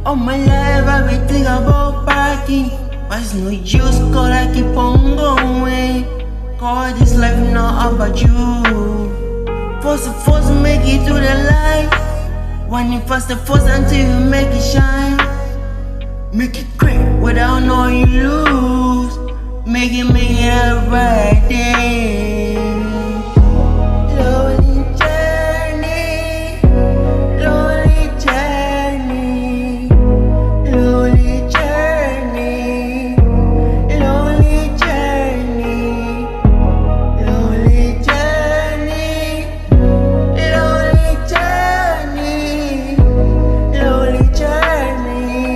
All my life I've been thinking about parking, but it's no use, cause I keep on going. Cause this life not about you. Force make it to the light. When you first the force until you make it shine. Make it quick without knowing you lose. Make it a right day. Lonely journey, lonely journey, lonely journey, lonely journey, lonely journey, lonely journey,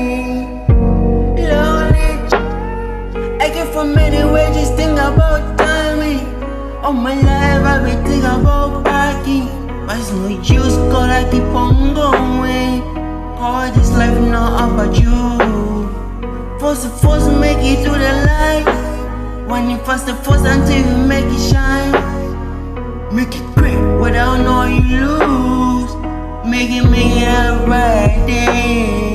lonely journey. I get from anywhere, just think about timing. All my life I've been thinking about parking, but it's no use, cause I keep on going. Cause this life not about you. Force make it to the light. When you first the force until you make it shine. Make it quick without knowing you lose. Make it a right day.